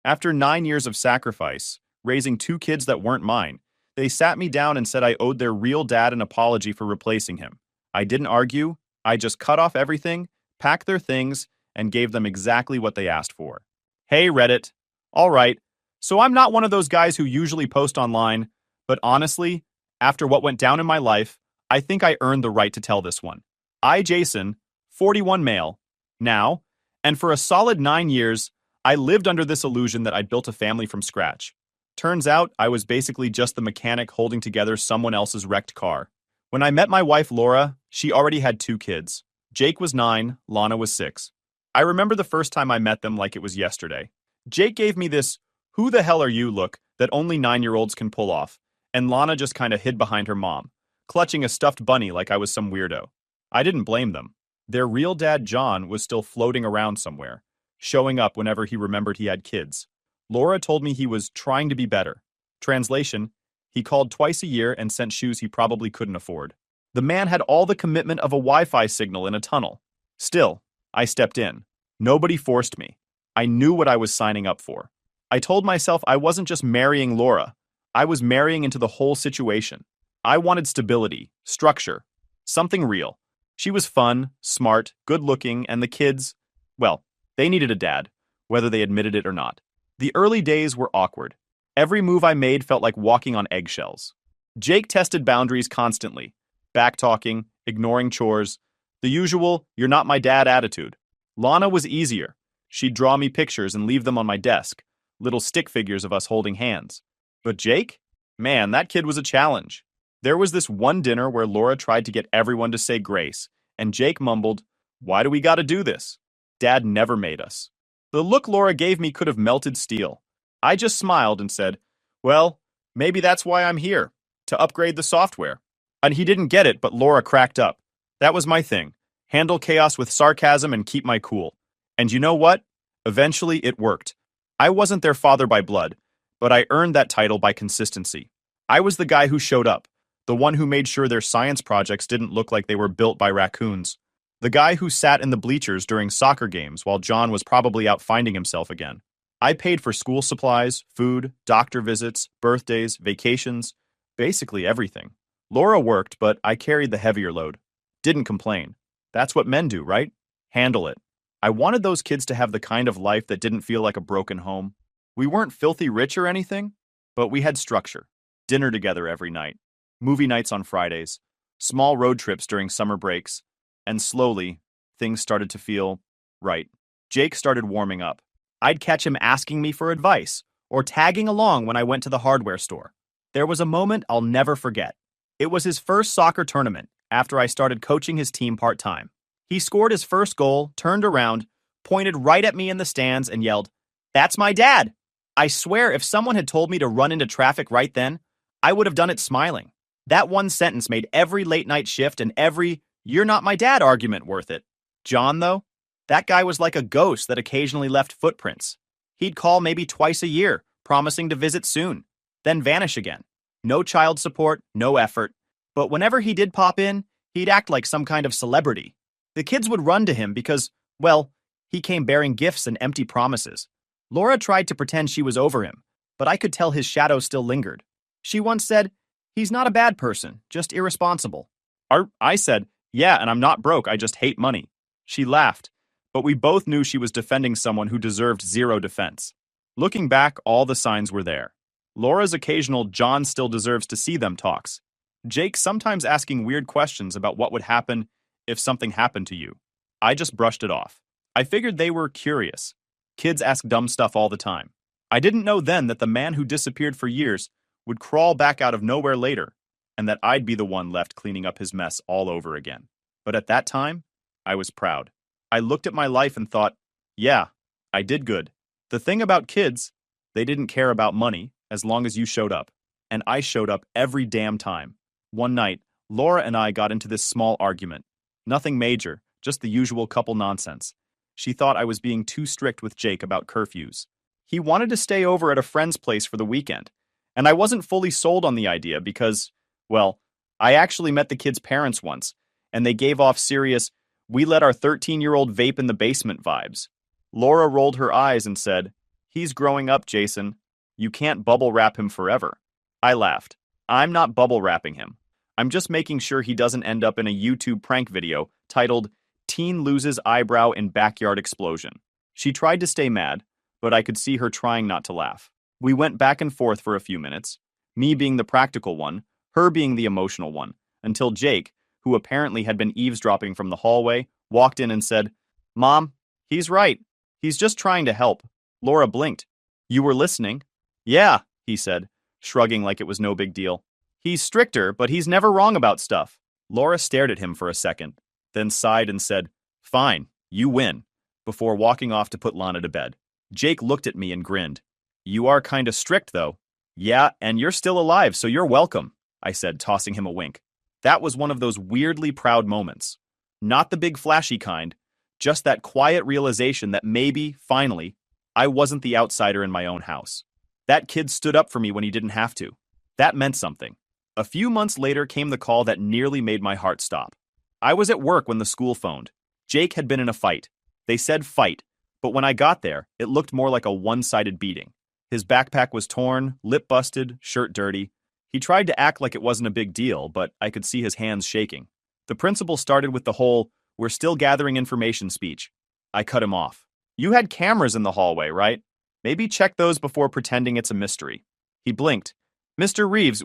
After 9 years of sacrifice, raising two kids that weren't mine, they sat me down and said I owed their real dad an apology for replacing him. I didn't argue, I just cut off everything, packed their things, and gave them exactly what they asked for. Hey Reddit. Alright, so I'm not one of those guys who usually post online, but honestly, after what went down in my life, I think I earned the right to tell this one. I, Jason, 41 male, now, and for a solid 9 years, I lived under this illusion that I'd built a family from scratch. Turns out, I was basically just the mechanic holding together someone else's wrecked car. When I met my wife Laura, she already had two kids. Jake was 9, Lana was 6. I remember the first time I met them like it was yesterday. Jake gave me this, "Who the hell are you?" look that only 9-year-olds can pull off, and Lana just kinda hid behind her mom, clutching a stuffed bunny like I was some weirdo. I didn't blame them. Their real dad, John, was still floating around somewhere, showing up whenever he remembered he had kids. Laura told me he was trying to be better. Translation, he called twice a year and sent shoes he probably couldn't afford. The man had all the commitment of a Wi-Fi signal in a tunnel. Still, I stepped in. Nobody forced me. I knew what I was signing up for. I told myself I wasn't just marrying Laura. I was marrying into the whole situation. I wanted stability, structure, something real. She was fun, smart, good-looking, and the kids, well, they needed a dad, whether they admitted it or not. The early days were awkward. Every move I made felt like walking on eggshells. Jake tested boundaries constantly, back-talking, ignoring chores, the usual "you're not my dad" attitude. Lana was easier. She'd draw me pictures and leave them on my desk, little stick figures of us holding hands. But Jake? Man, that kid was a challenge. There was this one dinner where Laura tried to get everyone to say grace, and Jake mumbled, "Why do we gotta do this?" Dad never made us. The look Laura gave me could have melted steel. I just smiled and said, "Well, maybe that's why I'm here, to upgrade the software." And he didn't get it, but Laura cracked up. That was my thing. Handle chaos with sarcasm and keep my cool. And you know what? Eventually, it worked. I wasn't their father by blood, but I earned that title by consistency. I was the guy who showed up, the one who made sure their science projects didn't look like they were built by raccoons, the guy who sat in the bleachers during soccer games while John was probably out finding himself again. I paid for school supplies, food, doctor visits, birthdays, vacations, basically everything. Laura worked, but I carried the heavier load. Didn't complain. That's what men do, right? Handle it. I wanted those kids to have the kind of life that didn't feel like a broken home. We weren't filthy rich or anything, but we had structure. Dinner together every night, movie nights on Fridays, small road trips during summer breaks, and slowly, things started to feel right. Jake started warming up. I'd catch him asking me for advice, or tagging along when I went to the hardware store. There was a moment I'll never forget. It was his first soccer tournament, after I started coaching his team part-time. He scored his first goal, turned around, pointed right at me in the stands, and yelled, "That's my dad!" I swear if someone had told me to run into traffic right then, I would have done it smiling. That one sentence made every late-night shift and every "you're not my dad" argument worth it. John, though? That guy was like a ghost that occasionally left footprints. He'd call maybe twice a year, promising to visit soon, then vanish again. No child support, no effort. But whenever he did pop in, he'd act like some kind of celebrity. The kids would run to him because, well, he came bearing gifts and empty promises. Laura tried to pretend she was over him, but I could tell his shadow still lingered. She once said, "He's not a bad person, just irresponsible." I said, "Yeah, and I'm not broke, I just hate money." She laughed, but we both knew she was defending someone who deserved zero defense. Looking back, all the signs were there. Laura's occasional "John still deserves to see them" talks. Jake sometimes asking weird questions about what would happen if something happened to you. I just brushed it off. I figured they were curious. Kids ask dumb stuff all the time. I didn't know then that the man who disappeared for years would crawl back out of nowhere later, and that I'd be the one left cleaning up his mess all over again. But at that time, I was proud. I looked at my life and thought, yeah, I did good. The thing about kids, they didn't care about money as long as you showed up. And I showed up every damn time. One night, Laura and I got into this small argument. Nothing major, just the usual couple nonsense. She thought I was being too strict with Jake about curfews. He wanted to stay over at a friend's place for the weekend, and I wasn't fully sold on the idea because, well, I actually met the kid's parents once, and they gave off serious, "We let our 13-year-old vape in the basement" vibes. Laura rolled her eyes and said, He's growing up, Jason. You can't bubble wrap him forever. I laughed. I'm not bubble wrapping him. I'm just making sure he doesn't end up in a YouTube prank video titled Teen Loses Eyebrow in Backyard Explosion. She tried to stay mad, but I could see her trying not to laugh. We went back and forth for a few minutes, me being the practical one, her being the emotional one, until Jake, who apparently had been eavesdropping from the hallway, walked in and said, "Mom, he's right. He's just trying to help." Laura blinked. "You were listening?" "Yeah," he said, shrugging like it was no big deal. "He's stricter, but he's never wrong about stuff." Laura stared at him for a second, then sighed and said, "Fine, you win," before walking off to put Lana to bed. Jake looked at me and grinned. "You are kinda strict, though." "Yeah, and you're still alive, so you're welcome," I said, tossing him a wink. That was one of those weirdly proud moments. Not the big flashy kind, just that quiet realization that maybe, finally, I wasn't the outsider in my own house. That kid stood up for me when he didn't have to. That meant something. A few months later came the call that nearly made my heart stop. I was at work when the school phoned. Jake had been in a fight. They said fight, but when I got there, it looked more like a one-sided beating. His backpack was torn, lip busted, shirt dirty. He tried to act like it wasn't a big deal, but I could see his hands shaking. The principal started with the whole, "We're still gathering information" speech. I cut him off. "You had cameras in the hallway, right? Maybe check those before pretending it's a mystery." He blinked. "Mr. Reeves,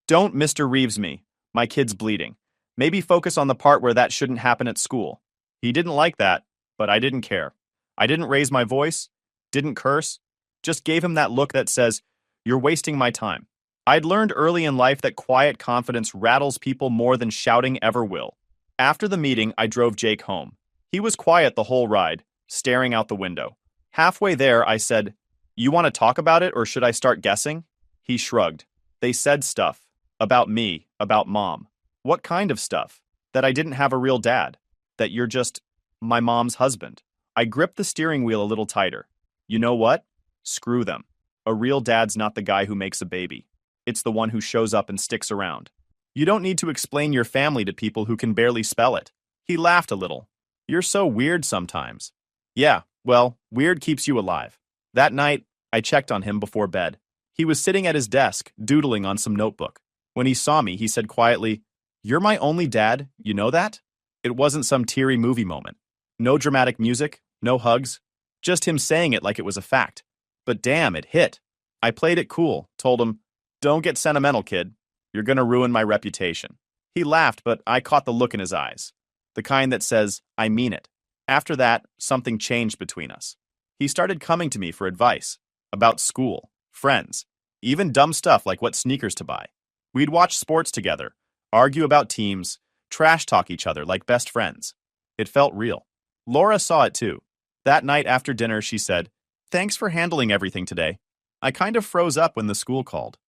Don't Mr. Reeves me. My kid's bleeding. Maybe focus on the part where that shouldn't happen at school." He didn't like that, but I didn't care. I didn't raise my voice, didn't curse, just gave him that look that says, "You're wasting my time." I'd learned early in life that quiet confidence rattles people more than shouting ever will. After the meeting, I drove Jake home. He was quiet the whole ride, staring out the window. Halfway there, I said, "You want to talk about it, or should I start guessing?" He shrugged. "They said stuff. About me, about Mom." "What kind of stuff?" "That I didn't have a real dad. That you're just my mom's husband." I gripped the steering wheel a little tighter. You know what? Screw them. A real dad's not the guy who makes a baby. It's the one who shows up and sticks around. You don't need to explain your family to people who can barely spell it. He laughed a little. "You're so weird sometimes." "Yeah, well, weird keeps you alive." That night, I checked on him before bed. He was sitting at his desk, doodling on some notebook. When he saw me, he said quietly, "You're my only dad, you know that?" It wasn't some teary movie moment. No dramatic music, no hugs, just him saying it like it was a fact. But damn, it hit. I played it cool, told him, "Don't get sentimental, kid. You're gonna ruin my reputation." He laughed, but I caught the look in his eyes. The kind that says, "I mean it." After that, something changed between us. He started coming to me for advice. About school, friends, even dumb stuff like what sneakers to buy. We'd watch sports together, argue about teams, trash talk each other like best friends. It felt real. Laura saw it too. That night after dinner, she said, "Thanks for handling everything today." I kind of froze up when the school called.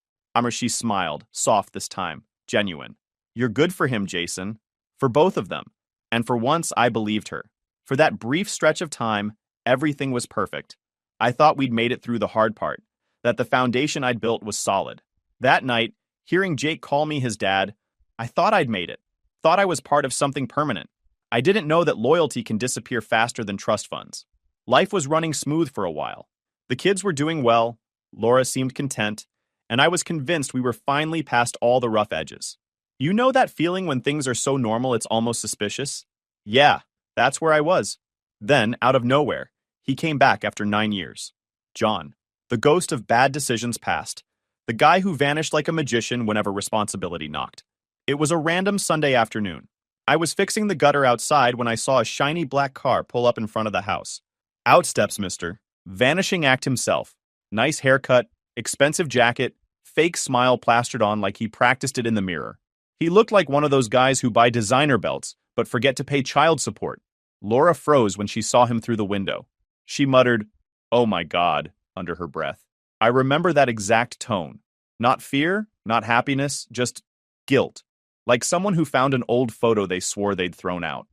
She smiled, soft this time, genuine. "You're good for him, Jason." For both of them. And for once, I believed her. For that brief stretch of time, everything was perfect. I thought we'd made it through the hard part, that the foundation I'd built was solid. That night, hearing Jake call me his dad, I thought I'd made it. Thought I was part of something permanent. I didn't know that loyalty can disappear faster than trust funds. Life was running smooth for a while. The kids were doing well, Laura seemed content, and I was convinced we were finally past all the rough edges. You know that feeling when things are so normal it's almost suspicious? Yeah, that's where I was. Then, out of nowhere, he came back after 9 years. John, the ghost of bad decisions past, the guy who vanished like a magician whenever responsibility knocked. It was a random Sunday afternoon. I was fixing the gutter outside when I saw a shiny black car pull up in front of the house. Out steps Mr. Vanishing Act himself. Nice haircut, expensive jacket, fake smile plastered on like he practiced it in the mirror. He looked like one of those guys who buy designer belts but forget to pay child support. Laura froze when she saw him through the window. She muttered, "Oh my God," under her breath. I remember that exact tone. Not fear, not happiness, just guilt. Like someone who found an old photo they swore they'd thrown out.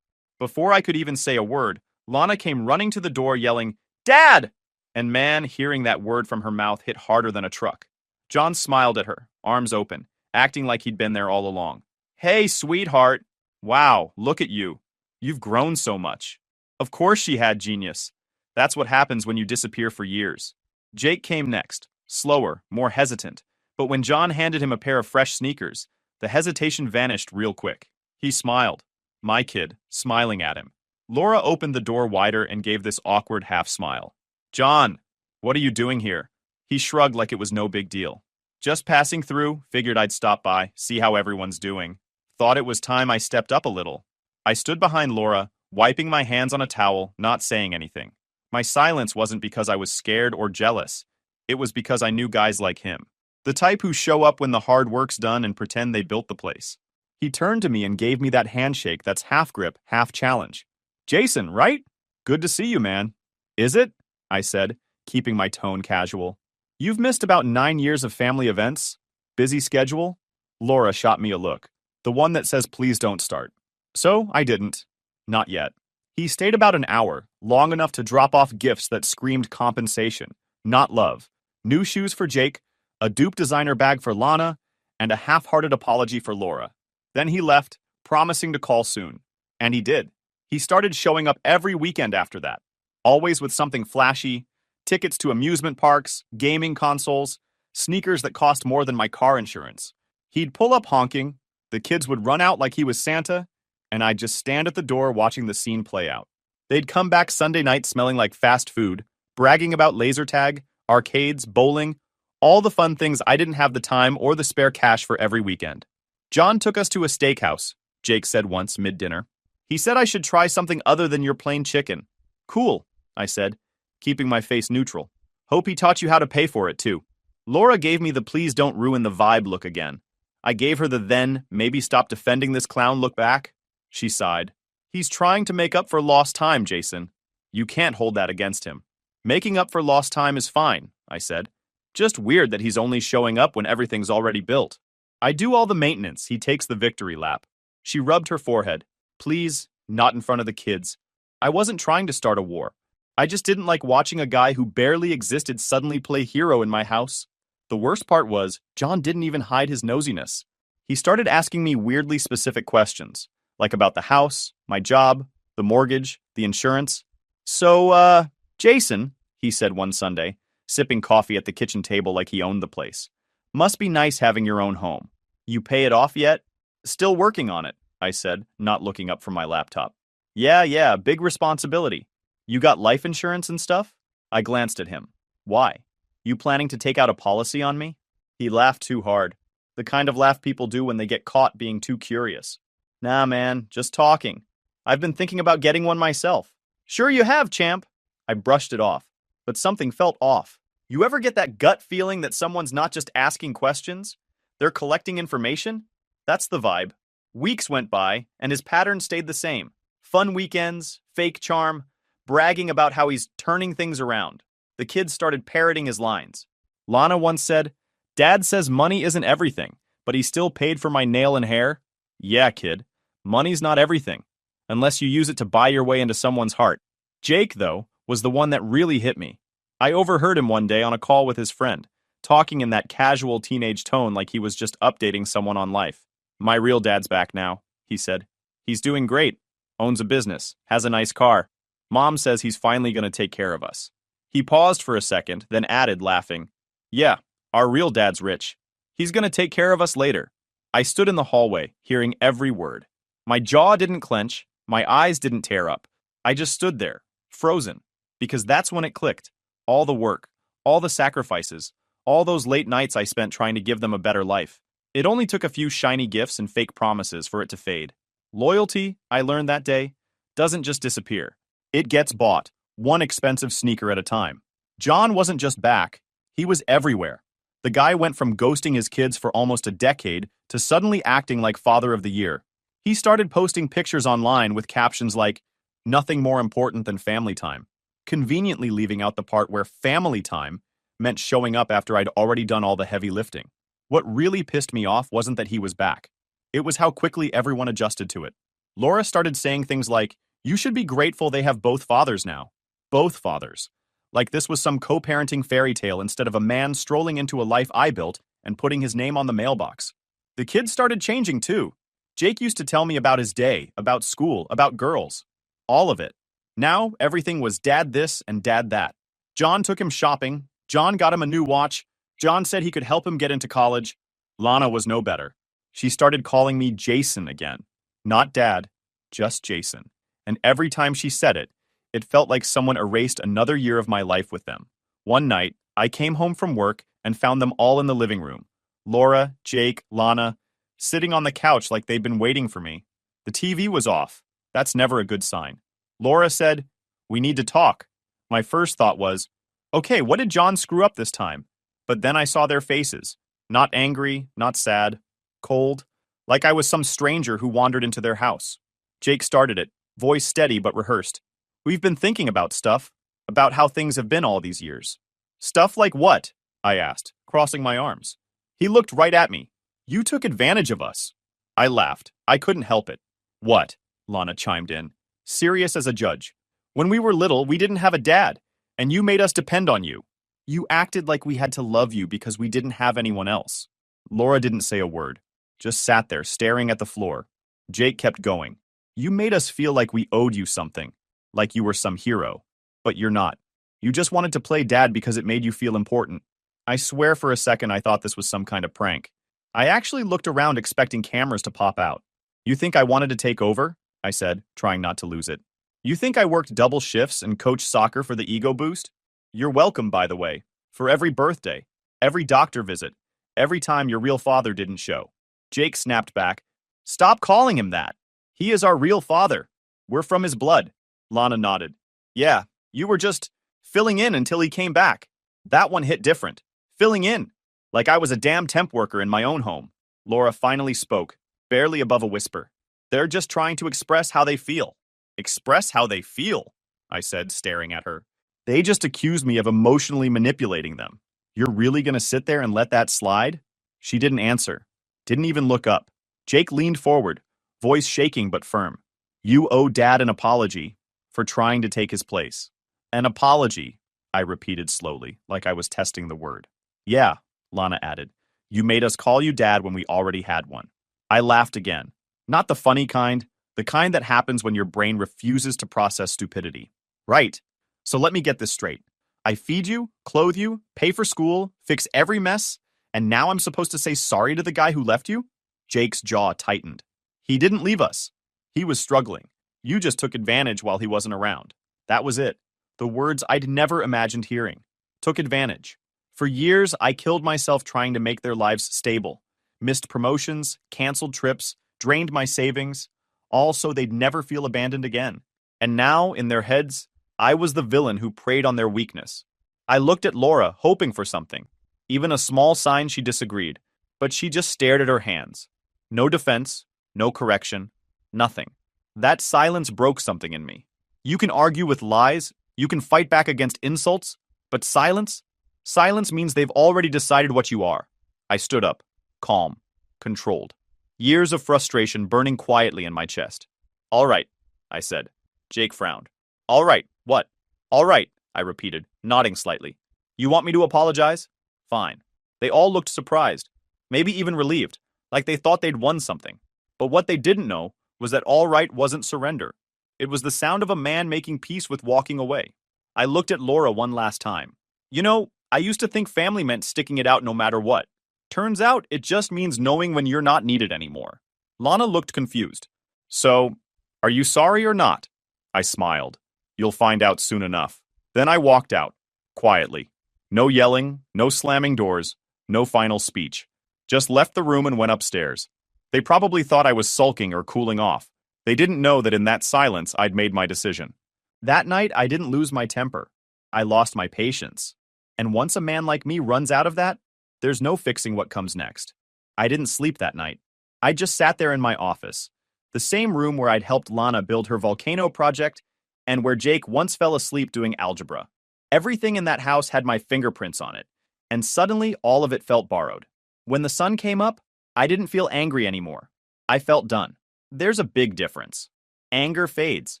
Before I could even say a word, Lana came running to the door yelling, "Dad!" And man, hearing that word from her mouth hit harder than a truck. John smiled at her, arms open, acting like he'd been there all along. "Hey, sweetheart. Wow, look at you. You've grown so much." Of course she had genius. That's what happens when you disappear for years. Jake came next, slower, more hesitant, but when John handed him a pair of fresh sneakers, the hesitation vanished real quick. He smiled. My kid, smiling at him. Laura opened the door wider and gave this awkward half smile. John, what are you doing here? He shrugged like it was no big deal. Just passing through, figured I'd stop by, see how everyone's doing. Thought it was time I stepped up a little. I stood behind Laura, wiping my hands on a towel, not saying anything. My silence wasn't because I was scared or jealous. It was because I knew guys like him. The type who show up when the hard work's done and pretend they built the place. He turned to me and gave me that handshake that's half grip, half challenge. Jason, right? Good to see you, man. Is it? I said, keeping my tone casual. You've missed about 9 years of family events? Busy schedule? Laura shot me a look. The one that says please don't start. So I didn't. Not yet. He stayed about an hour, long enough to drop off gifts that screamed compensation, not love. New shoes for Jake, a dupe designer bag for Lana, and a half-hearted apology for Laura. Then he left, promising to call soon. And he did. He started showing up every weekend after that, always with something flashy, tickets to amusement parks, gaming consoles, sneakers that cost more than my car insurance. He'd pull up honking, the kids would run out like he was Santa, and I'd just stand at the door watching the scene play out. They'd come back Sunday night smelling like fast food, bragging about laser tag, arcades, bowling, all the fun things I didn't have the time or the spare cash for every weekend. John took us to a steakhouse, Jake said once mid-dinner. He said I should try something other than your plain chicken. Cool, I said, keeping my face neutral. Hope he taught you how to pay for it, too. Laura gave me the please don't ruin the vibe look again. I gave her the then, maybe stop defending this clown look back. She sighed. He's trying to make up for lost time, Jason. You can't hold that against him. Making up for lost time is fine, I said. Just weird that he's only showing up when everything's already built. I do all the maintenance, he takes the victory lap. She rubbed her forehead. Please, not in front of the kids. I wasn't trying to start a war. I just didn't like watching a guy who barely existed suddenly play hero in my house. The worst part was, John didn't even hide his nosiness. He started asking me weirdly specific questions, like about the house, my job, the mortgage, the insurance. So, Jason, he said one Sunday, sipping coffee at the kitchen table like he owned the place. Must be nice having your own home. You pay it off yet? Still working on it, I said, not looking up from my laptop. Yeah, big responsibility. You got life insurance and stuff? I glanced at him. Why? You planning to take out a policy on me? He laughed too hard. The kind of laugh people do when they get caught being too curious. Nah, man, just talking. I've been thinking about getting one myself. Sure you have, champ. I brushed it off, but something felt off. You ever get that gut feeling that someone's not just asking questions? They're collecting information? That's the vibe. Weeks went by, and his pattern stayed the same. Fun weekends, fake charm, bragging about how he's turning things around. The kids started parroting his lines. Lana once said, Dad says money isn't everything, but he still paid for my nail and hair. Yeah, kid, money's not everything, unless you use it to buy your way into someone's heart. Jake, though, was the one that really hit me. I overheard him one day on a call with his friend, talking in that casual teenage tone like he was just updating someone on life. My real dad's back now, he said. He's doing great, owns a business, has a nice car. Mom says he's finally going to take care of us. He paused for a second, then added, laughing, Yeah, our real dad's rich. He's going to take care of us later. I stood in the hallway, hearing every word. My jaw didn't clench, my eyes didn't tear up. I just stood there, frozen, because that's when it clicked. All the work, all the sacrifices, all those late nights I spent trying to give them a better life. It only took a few shiny gifts and fake promises for it to fade. Loyalty, I learned that day, doesn't just disappear. It gets bought, one expensive sneaker at a time. John wasn't just back, he was everywhere. The guy went from ghosting his kids for almost a decade to suddenly acting like Father of the Year. He started posting pictures online with captions like, Nothing more important than family time, conveniently leaving out the part where family time meant showing up after I'd already done all the heavy lifting. What really pissed me off wasn't that he was back. It was how quickly everyone adjusted to it. Laura started saying things like, You should be grateful they have both fathers now. Both fathers. Like this was some co-parenting fairy tale instead of a man strolling into a life I built and putting his name on the mailbox. The kids started changing too. Jake used to tell me about his day, about school, about girls. All of it. Now, everything was dad this and dad that. John took him shopping, John got him a new watch. John said he could help him get into college. Lana was no better. She started calling me Jason again. Not Dad, just Jason. And every time she said it, it felt like someone erased another year of my life with them. One night, I came home from work and found them all in the living room. Laura, Jake, Lana, sitting on the couch like they'd been waiting for me. The TV was off. That's never a good sign. Laura said, "We need to talk." My first thought was, okay, what did John screw up this time? But then I saw their faces. Not angry, not sad, cold, like I was some stranger who wandered into their house. Jake started it, voice steady but rehearsed. "We've been thinking about stuff, about how things have been all these years." "Stuff like what?" I asked, crossing my arms. He looked right at me. "You took advantage of us." I laughed. I couldn't help it. "What?" Lana chimed in, serious as a judge. "When we were little, we didn't have a dad, and you made us depend on you. You acted like we had to love you because we didn't have anyone else." Laura didn't say a word, just sat there staring at the floor. Jake kept going. "You made us feel like we owed you something, like you were some hero. But you're not. You just wanted to play dad because it made you feel important." I swear for a second I thought this was some kind of prank. I actually looked around expecting cameras to pop out. "You think I wanted to take over?" I said, trying not to lose it. "You think I worked double shifts and coached soccer for the ego boost? You're welcome, by the way, for every birthday, every doctor visit, every time your real father didn't show." Jake snapped back. "Stop calling him that. He is our real father. We're from his blood." Lana nodded. "Yeah, you were just filling in until he came back. That one hit different. Filling in. Like I was a damn temp worker in my own home." Laura finally spoke, barely above a whisper. "They're just trying to express how they feel." "Express how they feel?" I said, staring at her. "They just accused me of emotionally manipulating them. You're really gonna sit there and let that slide?" She didn't answer. Didn't even look up. Jake leaned forward, voice shaking but firm. "You owe Dad an apology for trying to take his place." "An apology," I repeated slowly, like I was testing the word. "Yeah," Lana added. "You made us call you Dad when we already had one." I laughed again. Not the funny kind, the kind that happens when your brain refuses to process stupidity. "Right. So let me get this straight. I feed you, clothe you, pay for school, fix every mess, and now I'm supposed to say sorry to the guy who left you?" Jake's jaw tightened. "He didn't leave us. He was struggling. You just took advantage while he wasn't around." That was it. The words I'd never imagined hearing. Took advantage. For years, I killed myself trying to make their lives stable. Missed promotions, canceled trips, drained my savings, all so they'd never feel abandoned again. And now, in their heads, I was the villain who preyed on their weakness. I looked at Laura, hoping for something. Even a small sign she disagreed. But she just stared at her hands. No defense, no correction, nothing. That silence broke something in me. You can argue with lies, you can fight back against insults, but silence? Silence means they've already decided what you are. I stood up, calm, controlled. Years of frustration burning quietly in my chest. "All right," I said. Jake frowned. "All right, what?" "All right," I repeated, nodding slightly. "You want me to apologize?" "Fine." They all looked surprised, maybe even relieved, like they thought they'd won something. But what they didn't know was that all right wasn't surrender. It was the sound of a man making peace with walking away. I looked at Laura one last time. "You know, I used to think family meant sticking it out no matter what. Turns out it just means knowing when you're not needed anymore." Lana looked confused. "So, are you sorry or not?" I smiled. "You'll find out soon enough." Then I walked out, quietly. No yelling, no slamming doors, no final speech. Just left the room and went upstairs. They probably thought I was sulking or cooling off. They didn't know that in that silence I'd made my decision. That night I didn't lose my temper. I lost my patience. And once a man like me runs out of that, there's no fixing what comes next. I didn't sleep that night. I just sat there in my office, the same room where I'd helped Lana build her volcano project and where Jake once fell asleep doing algebra. Everything in that house had my fingerprints on it, and suddenly all of it felt borrowed. When the sun came up, I didn't feel angry anymore. I felt done. There's a big difference. Anger fades.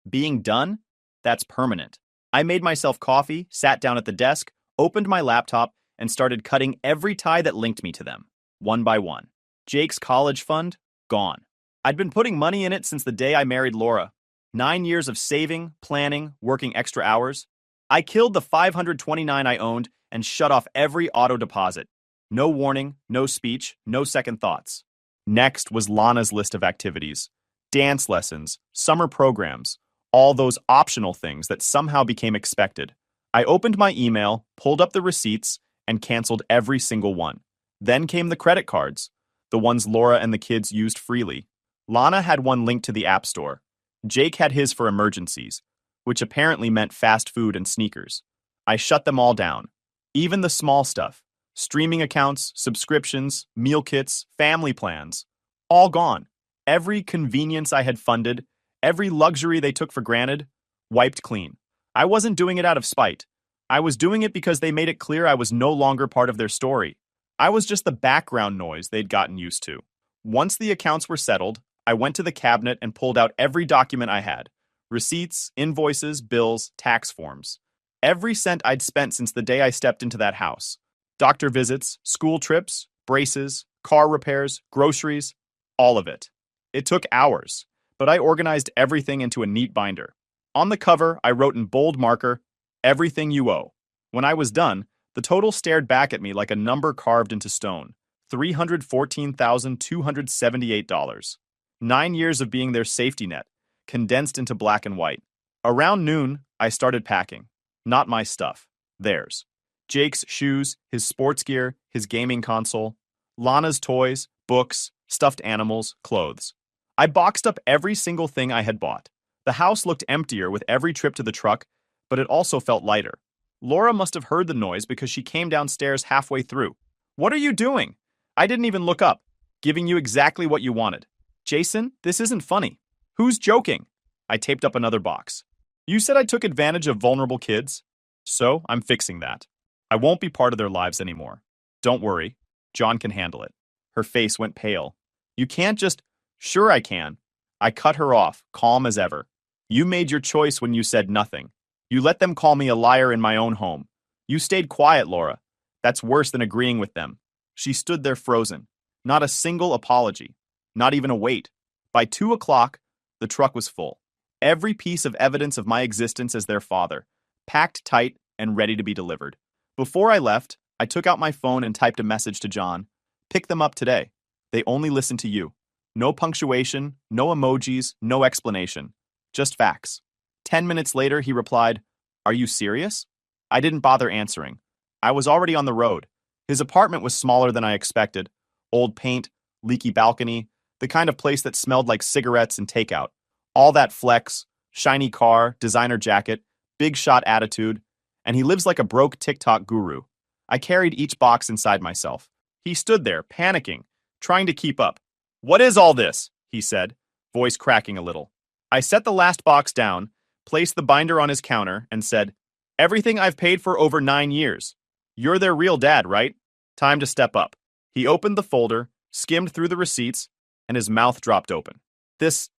Being done? That's permanent. I made myself coffee, sat down at the desk, opened my laptop, and started cutting every tie that linked me to them, one by one. Jake's college fund? Gone. I'd been putting money in it since the day I married Laura. 9 years of saving, planning, working extra hours. I killed the 529 I owned and shut off every auto deposit. No warning, no speech, no second thoughts. Next was Lana's list of activities. Dance lessons, summer programs, all those optional things that somehow became expected. I opened my email, pulled up the receipts, and canceled every single one. Then came the credit cards, the ones Laura and the kids used freely. Lana had one linked to the App Store. Jake had his for emergencies, which apparently meant fast food and sneakers. I shut them all down. Even the small stuff, streaming accounts, subscriptions, meal kits, family plans, all gone. Every convenience I had funded, every luxury they took for granted, wiped clean. I wasn't doing it out of spite. I was doing it because they made it clear I was no longer part of their story. I was just the background noise they'd gotten used to. Once the accounts were settled, I went to the cabinet and pulled out every document I had. Receipts, invoices, bills, tax forms. Every cent I'd spent since the day I stepped into that house. Doctor visits, school trips, braces, car repairs, groceries, all of it. It took hours, but I organized everything into a neat binder. On the cover, I wrote in bold marker, "Everything you owe." When I was done, the total stared back at me like a number carved into stone. $314,278. 9 years of being their safety net, condensed into black and white. Around noon, I started packing. Not my stuff. Theirs. Jake's shoes, his sports gear, his gaming console. Lana's toys, books, stuffed animals, clothes. I boxed up every single thing I had bought. The house looked emptier with every trip to the truck, but it also felt lighter. Laura must have heard the noise because she came downstairs halfway through. "What are you doing?" I didn't even look up. "Giving you exactly what you wanted." "Jason, this isn't funny." "Who's joking?" I taped up another box. "You said I took advantage of vulnerable kids?" "So, I'm fixing that. I won't be part of their lives anymore. Don't worry. John can handle it." Her face went pale. "You can't just—" "Sure I can." I cut her off, calm as ever. "You made your choice when you said nothing. You let them call me a liar in my own home. You stayed quiet, Laura. That's worse than agreeing with them." She stood there frozen. Not a single apology. Not even a wait. By 2 o'clock, the truck was full. Every piece of evidence of my existence as their father, packed tight and ready to be delivered. Before I left, I took out my phone and typed a message to John. "Pick them up today. They only listen to you. No punctuation, no emojis, no explanation. Just facts." 10 minutes later, he replied, "Are you serious?" I didn't bother answering. I was already on the road. His apartment was smaller than I expected. Old paint, leaky balcony, the kind of place that smelled like cigarettes and takeout. All that flex, shiny car, designer jacket, big shot attitude, and he lives like a broke TikTok guru. I carried each box inside myself. He stood there, panicking, trying to keep up. "What is all this?" he said, voice cracking a little. I set the last box down, placed the binder on his counter, and said, "Everything I've paid for over 9 years. You're their real dad, right? Time to step up." He opened the folder, skimmed through the receipts, and his mouth dropped open. This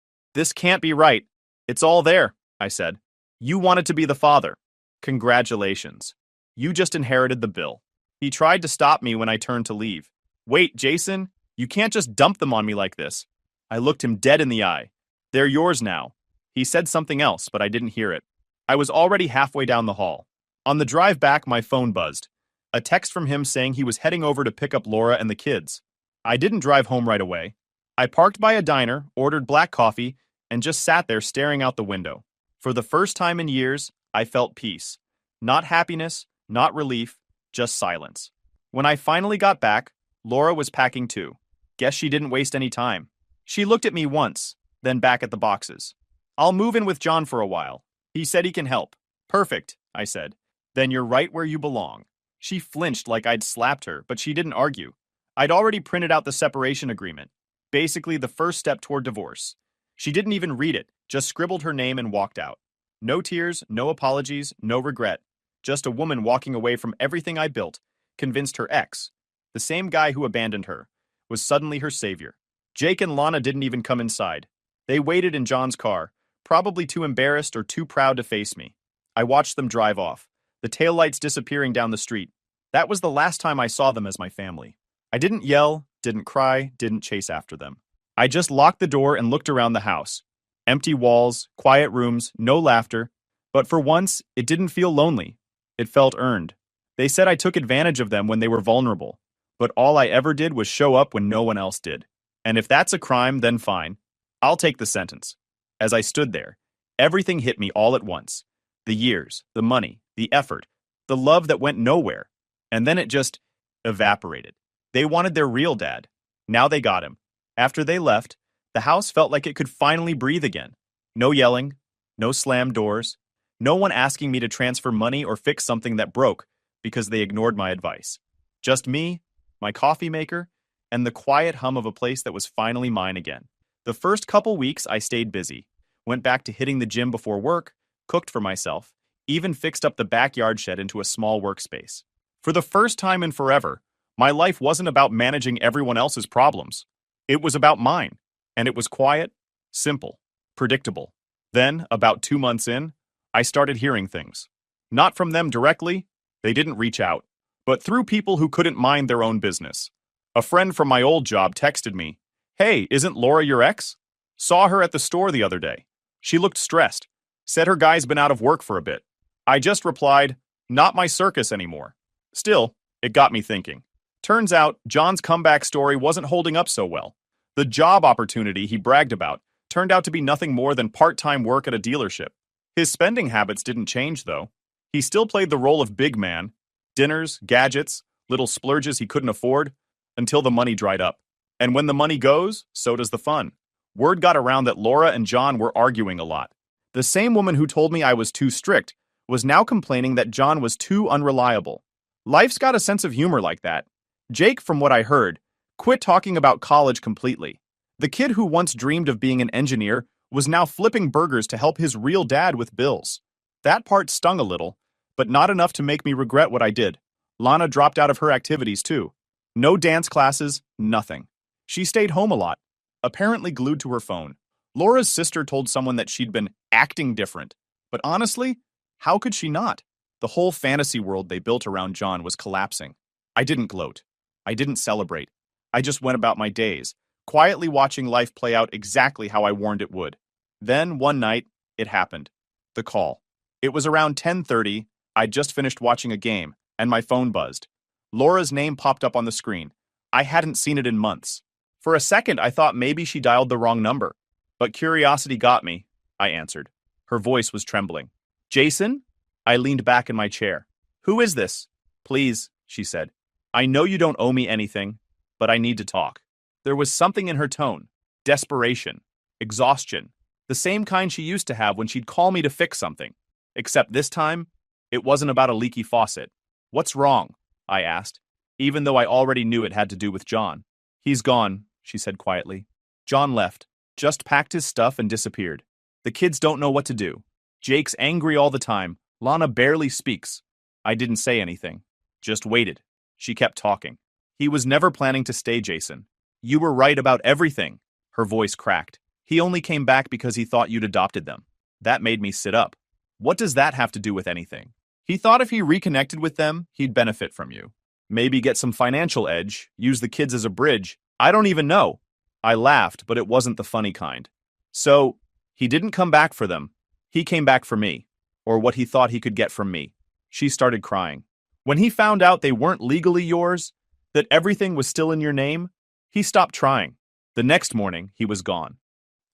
can't be right. "It's all there," I said. "You wanted to be the father. Congratulations. You just inherited the bill." He tried to stop me when I turned to leave. "Wait, Jason, you can't just dump them on me like this." I looked him dead in the eye. "They're yours now." He said something else, but I didn't hear it. I was already halfway down the hall. On the drive back, my phone buzzed. A text from him saying he was heading over to pick up Laura and the kids. I didn't drive home right away. I parked by a diner, ordered black coffee, and just sat there staring out the window. For the first time in years, I felt peace. Not happiness, not relief, just silence. When I finally got back, Laura was packing too. Guess she didn't waste any time. She looked at me once, then back at the boxes. "I'll move in with John for a while. He said he can help." "Perfect," I said. "Then you're right where you belong." She flinched like I'd slapped her, but she didn't argue. I'd already printed out the separation agreement, basically the first step toward divorce. She didn't even read it, just scribbled her name and walked out. No tears, no apologies, no regret. Just a woman walking away from everything I built, convinced her ex, the same guy who abandoned her, was suddenly her savior. Jake and Lana didn't even come inside. They waited in John's car, probably too embarrassed or too proud to face me. I watched them drive off, the taillights disappearing down the street. That was the last time I saw them as my family. I didn't yell, didn't cry, didn't chase after them. I just locked the door and looked around the house. Empty walls, quiet rooms, no laughter. But for once, it didn't feel lonely. It felt earned. They said I took advantage of them when they were vulnerable, but all I ever did was show up when no one else did. And if that's a crime, then fine. I'll take the sentence. As I stood there, everything hit me all at once. The years, the money, the effort, the love that went nowhere. And then it just evaporated. They wanted their real dad. Now they got him. After they left, the house felt like it could finally breathe again. No yelling, no slammed doors, no one asking me to transfer money or fix something that broke because they ignored my advice. Just me, my coffee maker, and the quiet hum of a place that was finally mine again. The first couple weeks I stayed busy, went back to hitting the gym before work, cooked for myself, even fixed up the backyard shed into a small workspace. For the first time in forever, my life wasn't about managing everyone else's problems. It was about mine, and it was quiet, simple, predictable. Then, about 2 months in, I started hearing things. Not from them directly, they didn't reach out, but through people who couldn't mind their own business. A friend from my old job texted me, "Hey, isn't Laura your ex? Saw her at the store the other day. She looked stressed. Said her guy's been out of work for a bit." I just replied, "Not my circus anymore." Still, it got me thinking. Turns out, John's comeback story wasn't holding up so well. The job opportunity he bragged about turned out to be nothing more than part-time work at a dealership. His spending habits didn't change, though. He still played the role of big man, dinners, gadgets, little splurges he couldn't afford, until the money dried up. And when the money goes, so does the fun. Word got around that Laura and John were arguing a lot. The same woman who told me I was too strict was now complaining that John was too unreliable. Life's got a sense of humor like that. Jake, from what I heard, quit talking about college completely. The kid who once dreamed of being an engineer was now flipping burgers to help his real dad with bills. That part stung a little, but not enough to make me regret what I did. Lana dropped out of her activities too. No dance classes, nothing. She stayed home a lot, apparently glued to her phone. Laura's sister told someone that she'd been acting different. But honestly, how could she not? The whole fantasy world they built around John was collapsing. I didn't gloat. I didn't celebrate. I just went about my days, quietly watching life play out exactly how I warned it would. Then, one night, it happened. The call. It was around 10:30. I'd just finished watching a game, and my phone buzzed. Laura's name popped up on the screen. I hadn't seen it in months. For a second, I thought maybe she dialed the wrong number. But curiosity got me. I answered. Her voice was trembling. "Jason?" I leaned back in my chair. "Who is this?" "Please," she said. "I know you don't owe me anything, but I need to talk." There was something in her tone. Desperation. Exhaustion. The same kind she used to have when she'd call me to fix something. Except this time, it wasn't about a leaky faucet. "What's wrong?" I asked, even though I already knew it had to do with John. "He's gone," she said quietly. "John left, just packed his stuff and disappeared. The kids don't know what to do. Jake's angry all the time. Lana barely speaks." I didn't say anything. Just waited. She kept talking. "He was never planning to stay, Jason. You were right about everything." Her voice cracked. "He only came back because he thought you'd adopted them." That made me sit up. What does that have to do with anything? He thought if he reconnected with them, he'd benefit from you. Maybe get some financial edge, use the kids as a bridge. I don't even know. I laughed, but it wasn't the funny kind. So, he didn't come back for them. He came back for me. Or what he thought he could get from me. She started crying. When he found out they weren't legally yours, that everything was still in your name, he stopped trying. The next morning, he was gone.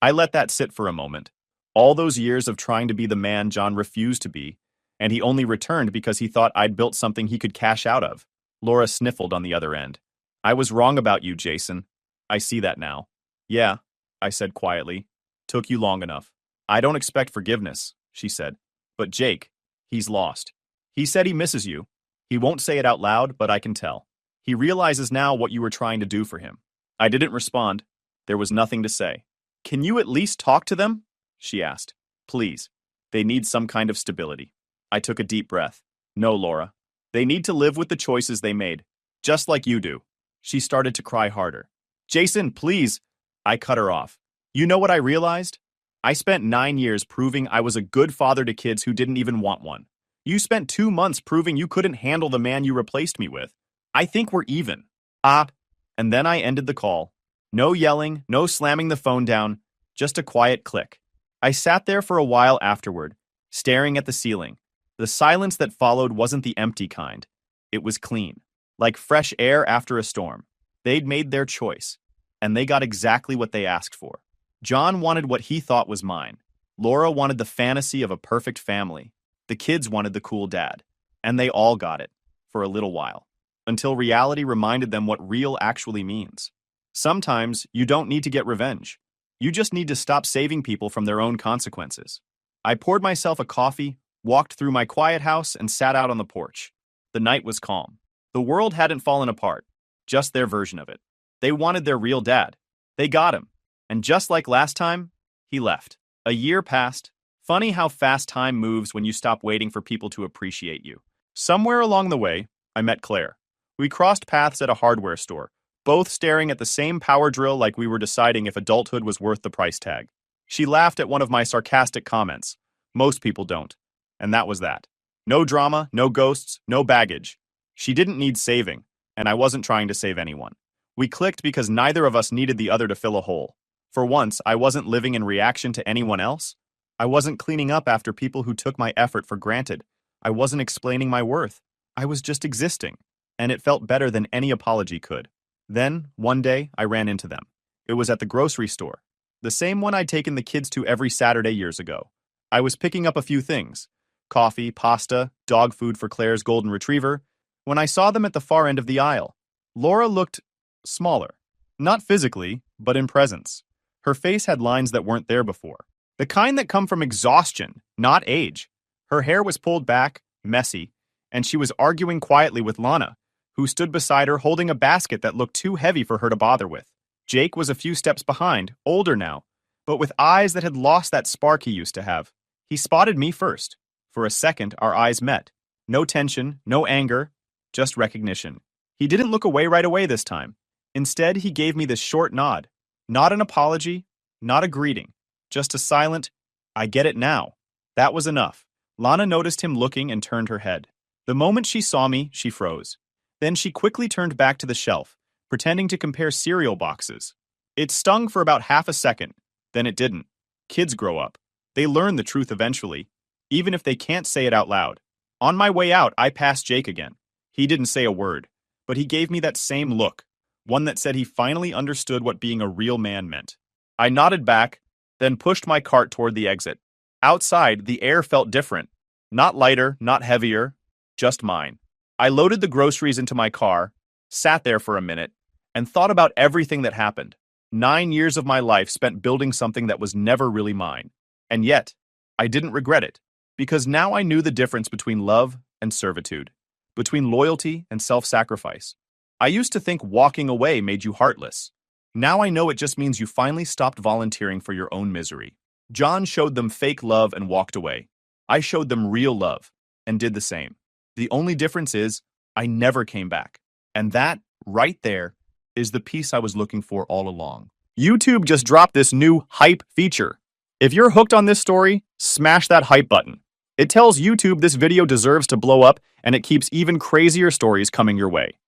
I let that sit for a moment. All those years of trying to be the man John refused to be, and he only returned because he thought I'd built something he could cash out of. Laura sniffled on the other end. "I was wrong about you, Jason. I see that now." "Yeah," I said quietly. "Took you long enough." "I don't expect forgiveness," she said. "But Jake, he's lost. He said he misses you. He won't say it out loud, but I can tell. He realizes now what you were trying to do for him." I didn't respond. There was nothing to say. "Can you at least talk to them?" she asked. "Please. They need some kind of stability." I took a deep breath. "No, Laura. They need to live with the choices they made, just like you do." She started to cry harder. "Jason, please." I cut her off. "You know what I realized? I spent 9 years proving I was a good father to kids who didn't even want one. You spent 2 months proving you couldn't handle the man you replaced me with. I think we're even." And then I ended the call. No yelling, no slamming the phone down, just a quiet click. I sat there for a while afterward, staring at the ceiling. The silence that followed wasn't the empty kind. It was clean, like fresh air after a storm. They'd made their choice, and they got exactly what they asked for. John wanted what he thought was mine. Laura wanted the fantasy of a perfect family. The kids wanted the cool dad. And they all got it, for a little while, until reality reminded them what real actually means. Sometimes you don't need to get revenge. You just need to stop saving people from their own consequences. I poured myself a coffee, walked through my quiet house, and sat out on the porch. The night was calm. The world hadn't fallen apart, just their version of it. They wanted their real dad. They got him. And just like last time, he left. A year passed. Funny how fast time moves when you stop waiting for people to appreciate you. Somewhere along the way, I met Claire. We crossed paths at a hardware store, both staring at the same power drill like we were deciding if adulthood was worth the price tag. She laughed at one of my sarcastic comments. Most people don't. And that was that. No drama, no ghosts, no baggage. She didn't need saving, and I wasn't trying to save anyone. We clicked because neither of us needed the other to fill a hole. For once, I wasn't living in reaction to anyone else. I wasn't cleaning up after people who took my effort for granted. I wasn't explaining my worth. I was just existing, and it felt better than any apology could. Then, one day, I ran into them. It was at the grocery store, the same one I'd taken the kids to every Saturday years ago. I was picking up a few things: coffee, pasta, dog food for Claire's golden retriever, when I saw them at the far end of the aisle. Laura looked smaller. Not physically, but in presence. Her face had lines that weren't there before. The kind that come from exhaustion, not age. Her hair was pulled back, messy, and she was arguing quietly with Lana, who stood beside her holding a basket that looked too heavy for her to bother with. Jake was a few steps behind, older now, but with eyes that had lost that spark he used to have. He spotted me first. For a second, our eyes met. No tension, no anger, just recognition. He didn't look away right away this time. Instead, he gave me this short nod. Not an apology, not a greeting, just a silent, "I get it now." That was enough. Lana noticed him looking and turned her head. The moment she saw me, she froze. Then she quickly turned back to the shelf, pretending to compare cereal boxes. It stung for about half a second, then it didn't. Kids grow up. They learn the truth eventually, even if they can't say it out loud. On my way out, I passed Jake again. He didn't say a word, but he gave me that same look, one that said he finally understood what being a real man meant. I nodded back, then pushed my cart toward the exit. Outside, the air felt different. Not lighter, not heavier, just mine. I loaded the groceries into my car, sat there for a minute, and thought about everything that happened. 9 years of my life spent building something that was never really mine. And yet, I didn't regret it, because now I knew the difference between love and servitude, between loyalty and self-sacrifice. I used to think walking away made you heartless. Now I know it just means you finally stopped volunteering for your own misery. John showed them fake love and walked away. I showed them real love and did the same. The only difference is I never came back. And that, right there, is the piece I was looking for all along. YouTube just dropped this new hype feature. If you're hooked on this story, smash that hype button. It tells YouTube this video deserves to blow up, and it keeps even crazier stories coming your way.